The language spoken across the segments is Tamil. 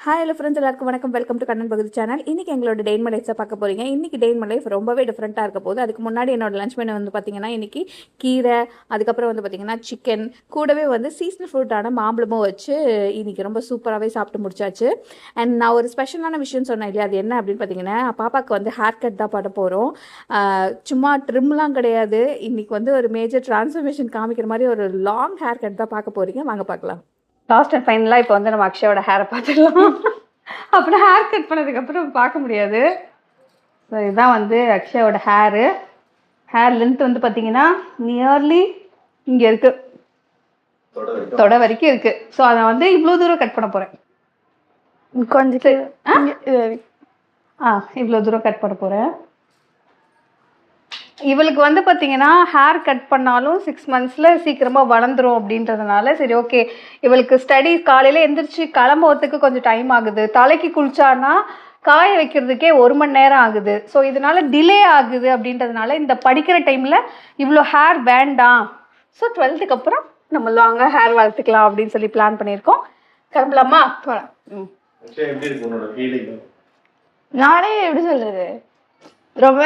ஹாய் ஹலோ ஃப்ரெண்ட்ஸ், எல்லாருக்கும் வணக்கம். வெல்கம் டு கண்ணன் பகுதி சேனல். இன்றைக்கி எங்களோட டே இன் மை லைஃப்ஸை பார்க்க போகிறீங்க. இன்றைக்கி டே இன் மை லைஃப் ரொம்பவே டிஃப்ரெண்ட்டாக இருக்க போகுது. அதுக்கு முன்னாடி என்னோட லஞ்ச் மெனு வந்து பார்த்திங்கன்னா இன்றைக்கி கீரை, அதுக்கப்புறம் வந்து பார்த்திங்கன்னா சிக்கன், கூடவே வந்து சீசனல் ஃப்ரூட்டான மாம்பழமும் வச்சு இன்றைக்கி ரொம்ப சூப்பராகவே சாப்பிட்டு முடிச்சாச்சு. அண்ட் நான் ஒரு ஸ்பெஷலான விஷயம் சொன்னேன் இல்லையா, அது என்ன அப்படின்னு பார்த்தீங்கன்னா, பாப்பாவுக்கு வந்து ஹேர் கட் தான் பண்ண போகிறோம். சும்மா ட்ரிம்லாம் கிடையாது. இன்றைக்கி வந்து ஒரு மேஜர் டிரான்ஸ்ஃபர்மேஷன் காமிக்கிற மாதிரி ஒரு லாங் ஹேர் கட் தான் பார்க்க போகிறீங்க. வாங்க பார்க்கலாம். லாஸ்ட் அண்ட் ஃபைனலாக இப்போ வந்து நம்ம அக்ஷயோட ஹேரை பார்த்துடலாம். அப்புறம் ஹேர் கட் பண்ணதுக்கப்புறம் பார்க்க முடியாது. ஸோ இதுதான் வந்து அக்ஷயோட ஹேர் லென்த் வந்து பார்த்தீங்கன்னா நியர்லி இங்கே இருக்குது, தொட வரைக்கும் இருக்குது. ஸோ அதை வந்து இவ்வளோ தூரம் கட் பண்ண போகிறேன். கொஞ்சம் இவ்வளோ தூரம் கட் பண்ண போகிறேன். இவளுக்கு வந்து பார்த்தீங்கன்னா ஹேர் கட் பண்ணாலும் 6 monthஸில் சீக்கிரமாக வளர்ந்துரும் அப்படின்றதுனால சரி ஓகே. இவளுக்கு ஸ்டடி காலையில் எந்திரிச்சு கிளம்புறதுக்கு கொஞ்சம் டைம் ஆகுது. தலைக்கு குளிச்சான்னா காய வைக்கிறதுக்கே 1 மணி நேரம் ஆகுது. ஸோ இதனால் டிலே ஆகுது. அப்படின்றதுனால இந்த படிக்கிற டைமில் இவ்வளோ ஹேர் வேண்டாம். ஸோ 12th அப்புறம் நம்ம லாங்காக ஹேர் வளர்த்துக்கலாம் அப்படின்னு சொல்லி பிளான் பண்ணியிருக்கோம். கிளம்பலாமா? நானே எப்படி சொல்றது, ரொம்ப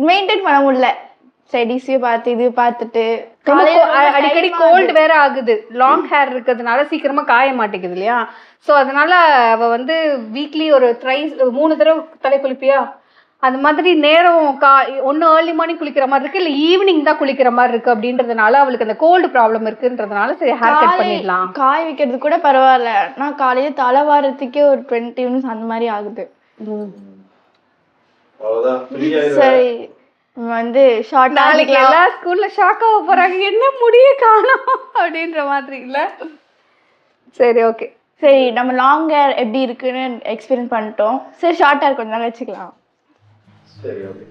மெயின்டைன் பண்ண முடியல. ஸ்டடீஸையும் பார்த்து இது பார்த்துட்டு அடிக்கடி கோல்டு வேற ஆகுது. லாங் ஹேர் இருக்கிறதுனால சீக்கிரமா காய மாட்டேங்குது இல்லையா. ஸோ அதனால அவ வந்து வீக்லி ஒரு 3 தடவை தலை குளிப்பியா, அந்த மாதிரி நேரம் ஒன்று ஏர்லி மார்னிங் குளிக்கிற மாதிரி இருக்கு, இல்லை ஈவினிங் தான் குளிக்கிற மாதிரி இருக்கு. அப்படின்றதுனால அவளுக்கு அந்த கோல்டு ப்ராப்ளம் இருக்குன்றதுனால சரி ஹேர் கட் பண்ணிடலாம். காய வைக்கிறது கூட பரவாயில்ல, நான் காலையில தலை வாரத்துக்கே ஒரு 20 minutes அந்த மாதிரி ஆகுது. சரி வந்து நாளைக்கு எல்லா ஸ்கூல்ல ஷாக் ஆக போறாங்க, என்ன முடிய காணோம் அப்படின்ற மாதிரி இல்ல. சரி ஓகே, சரி நம்ம லாங் ஹேர் எப்படி இருக்குன்னு எக்ஸ்பீரியன்ஸ் பண்ணிட்டோம். சரி ஷார்ட் ஹேர் கொஞ்ச நாள் வச்சுக்கலாம். சரி ஓகே.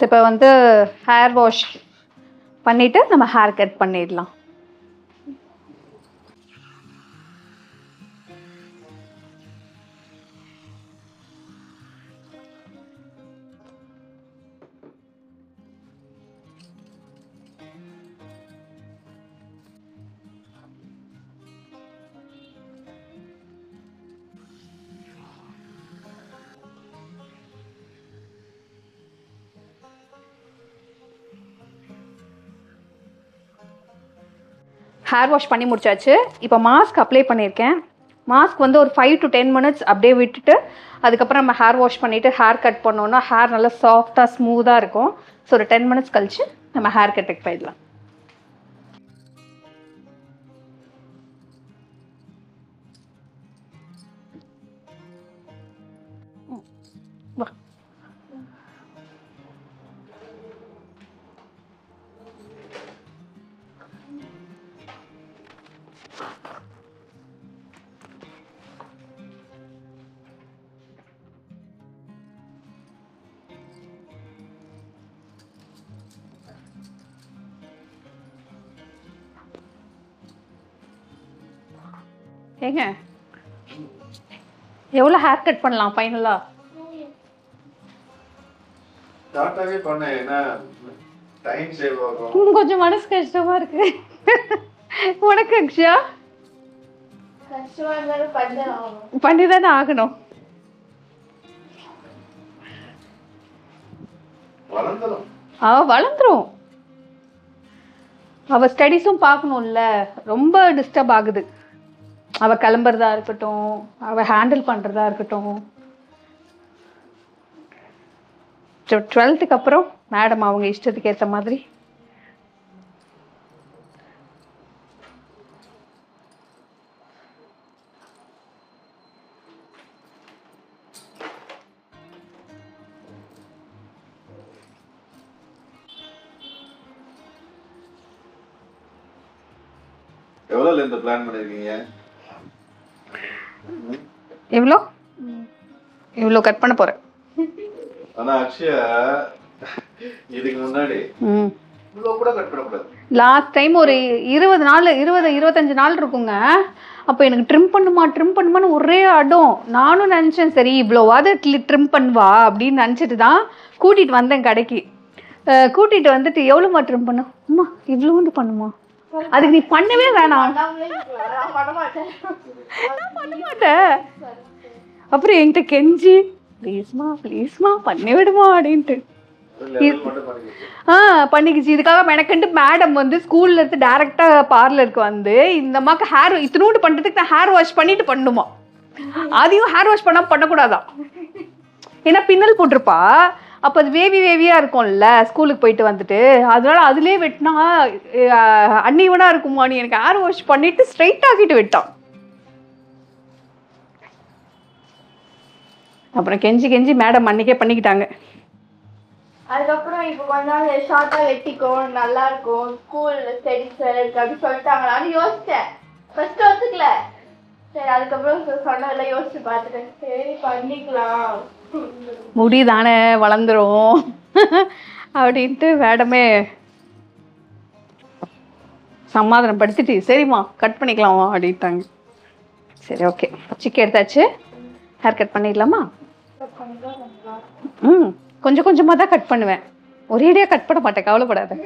இப்போ வந்து ஹேர் வாஷ் பண்ணிவிட்டு நம்ம ஹேர் கட் பண்ணிடலாம். ஹேர் வாஷ் பண்ணி முடிச்சாச்சு. இப்போ மாஸ்க் அப்ளை பண்ணியிருக்கேன். மாஸ்க் வந்து ஒரு 5 to 10 minutes அப்படியே விட்டுட்டு அதுக்கப்புறம் நம்ம ஹேர் வாஷ் பண்ணிவிட்டு ஹேர் கட் பண்ணோன்னா ஹேர் நல்லா சாஃப்டாக ஸ்மூத்தாக இருக்கும். ஸோ ஒரு 10 minutes கழிச்சு நம்ம ஹேர் கட்டுக்கு போயிடலாம். ஏங்க எவ்வளோ ஹேர் கட் பண்ணலாம் ஃபைனலா? ஸ்டார்ட்டாவே பண்ணேன், ஏன்னா டைம் சேவ் ஆகும். கொஞ்சம் மனசு கஷ்டமா இருக்கு. உனக்கு அக்ஷயா? பண்ணி தானே ஆகணும். வளர்ந்துரும். அவ ஸ்டடீஸும் பார்க்கணும்ல, ரொம்ப டிஸ்டர்ப் ஆகுது. அவ கிளம்புறதா இருக்கட்டும், அவ ஹேண்டில் பண்றதா இருக்கட்டும். 12th அப்புறம் மேடம் அவங்க இஷ்டத்துக்கு ஏற்ற மாதிரி. எவ்வளவு லென்த் பிளான் பண்ணிருக்கீங்க? இவ்வளோ கட் பண்ண போறேன். ஆனா அக்ஷயா இதுக்கு முன்னாடி இவ்வளவு கூட கட் பண்ணக்கூடாது. லாஸ்ட் டைம் ஒரு 25 நாள் இருக்குங்க. அப்போ எனக்கு ட்ரிம் பண்ணுமான்னு ஒரே அடம். நானும் நினச்சேன் சரி இவ்வளோவாது ட்ரிம் பண்ணுவா அப்படின்னு நினச்சிட்டு தான் கூட்டிகிட்டு வந்தேன் கடைக்கு. கூட்டிகிட்டு வந்துட்டு எவ்வளோமா ட்ரிம் பண்ண, அம்மா இவ்வளோண்டு பண்ணுமா, அதுக்கு நீ பண்ணவே வேணாம். நான் பண்ண மாட்டேன். பண்ண மாட்டேன். அப்புறம் என்கிட்ட கெஞ்சி ப்ளீஸ்மா பண்ணி விடுமா அப்படின்ட்டு பண்ணிக்கிச்சு. இதுக்காக மெனக்கண்டு மேடம் வந்து ஸ்கூல்ல இருந்து டைரக்டா பார்லருக்கு வந்து இந்த அம்மாக்கு ஹேர் இத்தினூண்டு பண்றதுக்கு நான் ஹேர் வாஷ் பண்ணிட்டு பண்ணுமா, அதையும் ஹேர் வாஷ் பண்ணக்கூடாதான். ஏன்னா பின்னல் போட்டிருப்பா, அப்போ அது வேவியா இருக்கும்ல ஸ்கூலுக்கு போயிட்டு வந்துட்டு, அதனால அதுலேயே வெட்டினா அன்னிவனா இருக்குமா, நீ எனக்கு ஹேர் வாஷ் பண்ணிட்டு ஸ்ட்ரைட் ஆக்கிட்டு விட்டான். அப்புறம் கெஞ்சி மேடம் அன்னைக்கே பண்ணிக்கிட்டாங்க. அதுக்கப்புறம் இப்போ கொஞ்ச நாள் ஷார்ட்டாக வெட்டிக்கும் நல்லா இருக்கும் ஸ்கூல் ஸ்டடிஸ் அப்படின்னு சொல்லிட்டாங்களான்னு யோசித்தேன். ஃபர்ஸ்ட் ஒத்துக்கல. சரி அதுக்கப்புறம் சொன்னதெல்லாம் யோசிச்சு பார்த்துட்டேன். சரி பண்ணிக்கலாம், முடி தானே வளர்ந்துரும் அப்படின்ட்டு மேடமே சமாதானம் படுத்திட்டு சரிம்மா கட் பண்ணிக்கலாமா அப்படின்ட்டாங்க. சரி ஓகே, சிக்கன் எடுத்தாச்சு, ஹேர் கட் பண்ணிடலாமா? கொஞ்சம் கொஞ்சமாக தான் கட் பண்ணுவேன், ஒரேடியாக கட் பண்ண மாட்டேன், கவலைப்படாத.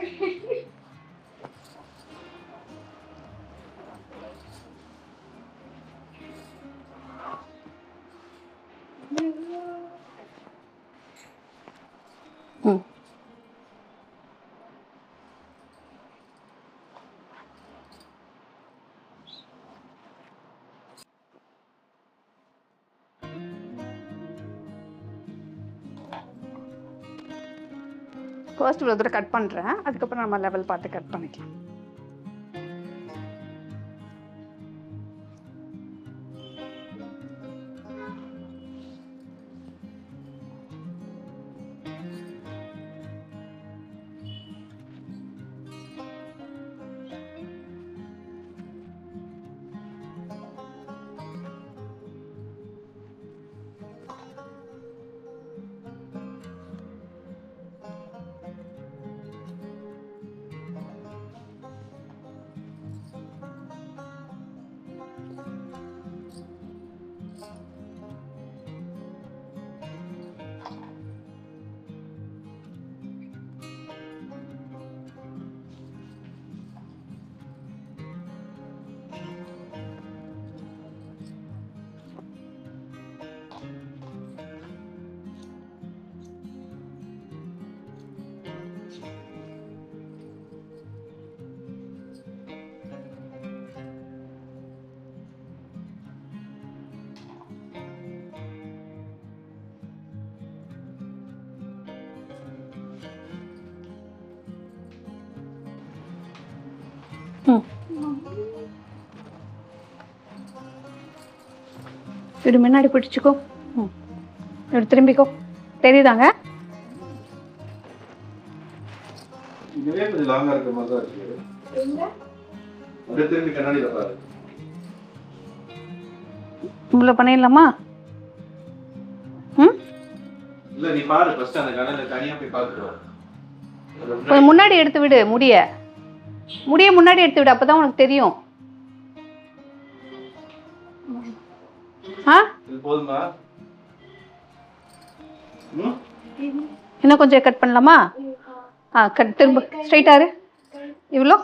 ஃபர்ஸ்ட் இவ்வளோ தூரம் கட் பண்ணுறேன், அதுக்கப்புறம் நம்ம லெவல் பார்த்து கட் பண்ணிக்கலாம். இப்படி முன்னாடி பிடிச்சிக்கோ, இப்படி திரும்பிக்கோ, தெரியுதாங்க? இதுவே கொஞ்சம் லாங்கா இருக்கிற மாதிரி தான் இருக்கு. அப்படியே திரும்பி கண்ணாடியில பாரு. இவ்வளோ பண்ணிடலாமா? இல்ல நீ பாரு, ஃபர்ஸ்ட் அந்த கண்ணாடியில தனியா போய் பார்த்துட்டு வா. கொஞ்சம் முன்னாடி எடுத்து விடு, முடிய முன்னாடி எடுத்து விடு, அப்பதான் உனக்கு தெரியும். இது போதுமா? இன்னும் கொஞ்சம் கட் பண்ணலாமா? கட், திரும்ப ஸ்ட்ரைட்டாரு. இவ்வளோ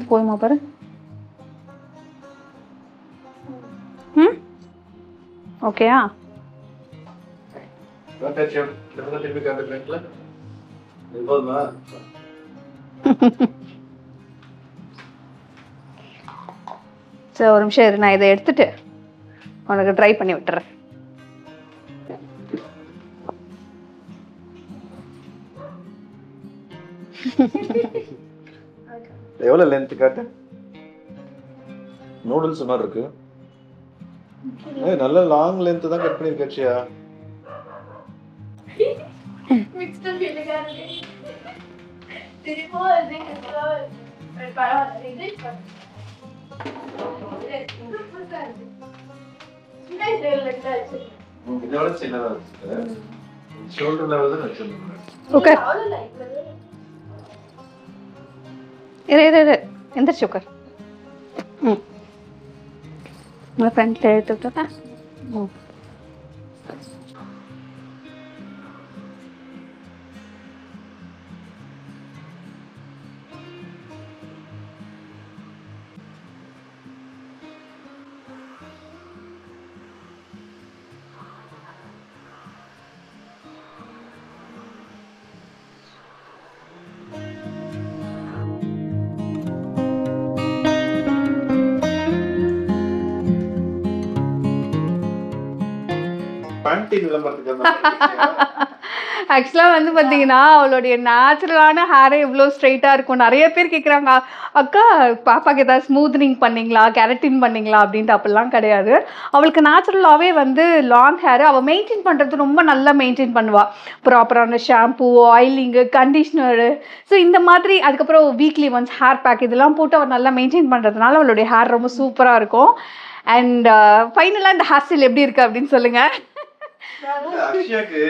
போதுமா பாரு. ஓகேயா? திரும்பி காட்டுறீங்களா? எப்போதுமா சரி ஒரு நிமிஷம் இரு, நான் இதை எடுத்துட்டு உனக்கு ட்ரை பண்ணி விட்டுறேன். எவ்வளவு லென்த் காட்டு. நூடுல்ஸ் மாதிரி இருக்கு. நல்ல லாங் லென்த் தான் கட் பண்ணிருக்காச்சியா. மிக்ஸ்டு ஃபீலிங்கா இருக்கு. திருப்போ இது பரவாயில்ல இது இதோட சின்னதா இருக்கு. ஷோல்டர் லெவல் தான் வச்சிருந்தேன். ஓகே இரு எந்திரிச்சு உட்கார். ம் உங்கள் ஃப்ரெண்ட்ல எடுத்து விட்டா. ம் பேண்டின் விளம்பரத்துக்கு ஆக்சுவலாக வந்து பார்த்தீங்கன்னா அவளுடைய நேச்சுரலான ஹேரே இவ்வளோ ஸ்ட்ரைட்டாக இருக்கும். நிறைய பேர் கேட்குறாங்க, அக்கா பாப்பாக்கு ஏதாவது ஸ்மூத்னிங் பண்ணிங்களா, கெரட்டின் பண்ணிங்களா அப்படின்ட்டு. அப்படிலாம் கிடையாது. அவளுக்கு நேச்சுரலாகவே வந்து லாங் ஹேர் அவள் மெயின்டைன் பண்ணுறது ரொம்ப நல்லா மெயின்டைன் பண்ணுவாள். ப்ராப்பரான ஷாம்பூ, ஆயிலிங்கு, கண்டிஷ்னரு, ஸோ இந்த மாதிரி. அதுக்கப்புறம் வீக்லி ஒன்ஸ் ஹேர் பேக் இதெல்லாம் போட்டு அவள் நல்லா மெயின்டைன் பண்ணுறதுனால அவளுடைய ஹேர் ரொம்ப சூப்பராக இருக்கும். அண்ட் ஃபைனலாக இந்த ஹேர் ஸ்டைல் எப்படி இருக்குது அப்படின்னு சொல்லுங்கள். அக்ஷயாக்கு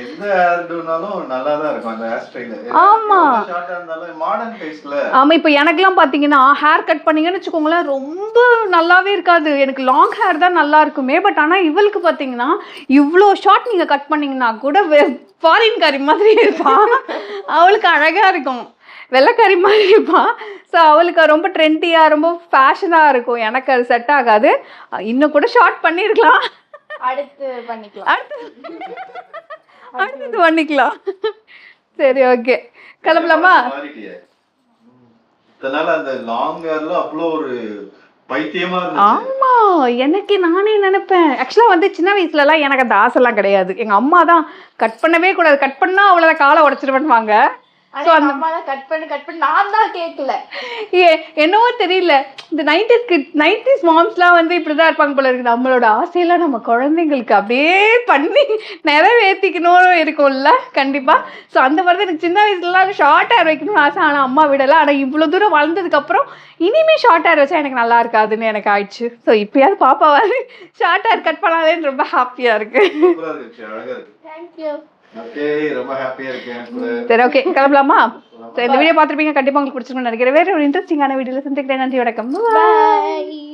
எந்த ஹேர் டூனாலும் நல்லா தான் இருக்கும் அந்த ஹேர் ஸ்டைல். ஆமா ஷார்ட்டா இருந்தாலும் மாடர்ன் ஃபேஸ்ல. ஆமா இப்போ எனக்குலாம் பார்த்தீங்கன்னா ஹேர் கட் பண்ணீங்கன்னு வச்சுக்கோங்களேன் ரொம்ப நல்லாவே இருக்காது. எனக்கு லாங் ஹேர் தான் நல்லா இருக்குமே. பட் ஆனால் இவளுக்கு பார்த்தீங்கன்னா இவ்வளோ ஷார்ட் நீங்கள் கட் பண்ணீங்கன்னா கூட ஃபாரின் காரி மாதிரி இருப்பான். அவளுக்கு அழகாக இருக்கும், வெள்ளைக்காரி மாதிரி இருப்பான். ஸோ அவளுக்கு ரொம்ப ட்ரெண்டியாக ரொம்ப ஃபேஷனாக இருக்கும். எனக்கு அது செட் ஆகாது. இன்னும் கூட ஷார்ட் பண்ணியிருக்கலாம். அடுத்து பண்ணிக்கலாம். அடுத்தது பண்ணிக்கலாம். சரி ஓகே கிளம்பலாமா? இதனால அந்த லாங் ஹேர்ல அவ்வளோ ஒரு பைத்தியமா இருந்துச்சு. ஆமா எனக்கு நானே நினைப்பேன். ஆக்சுவலா வந்து சின்ன வயசுலலாம் எனக்கு அந்த ஆசைலாம் கிடையாது. எங்க அம்மா தான் கட் பண்ணவே கூடாது, கட் பண்ணா அவ்வளோ காலை உடச்சிருவேன்வாங்க. ஆனா எங்க அம்மா தான் கட் பண்ணி நான் தான் கேட்கல. என்னவோ தெரியல, இந்த 90s மாம்ஸ்லாம் வந்து இப்படிதான் இருப்பாங்க போல இருக்கு. நம்மளோட ஆசையெல்லாம் நம்ம குழந்தைங்களுக்கு அப்படியே பண்ணி நிறைவேற்றிக்கணும்னு இருக்கும்ல கண்டிப்பா. ஸோ அந்த மாதிரி எனக்கு சின்ன வயசுலலாம் ஷார்ட் ஹேர் வைக்கணும்னு ஆசை. ஆனால் அம்மா விடலாம். ஆனால் இவ்வளோ தூரம் வளர்ந்ததுக்கப்புறம் இனிமே ஷார்ட் ஹேர் வச்சா எனக்கு நல்லா இருக்காதுன்னு எனக்கு ஆயிடுச்சு. ஸோ இப்பயாவது பாப்பாவது ஷார்ட் ஹேர் கட் பண்ணாதேன்னு ரொம்ப ஹாப்பியா இருக்கு. சூப்பரா இருந்துச்சு, அழகா இருக்கு. தேங்க்யூ. ஓகே ரொம்ப ஹாப்பியா இருக்கேன். சரி ஓகே கிளம்பலாமா? ஸோ இந்த வீடியோ பார்த்துருப்பீங்க, கண்டிப்பாக உங்களுக்கு பிடிச்சிருக்குன்னு நினைக்கிறேன். வேற ஒரு இன்ட்ரெஸ்டிங்கான வீடியோவில் சந்திக்கிறேன். நன்றி, வணக்கம். Bye.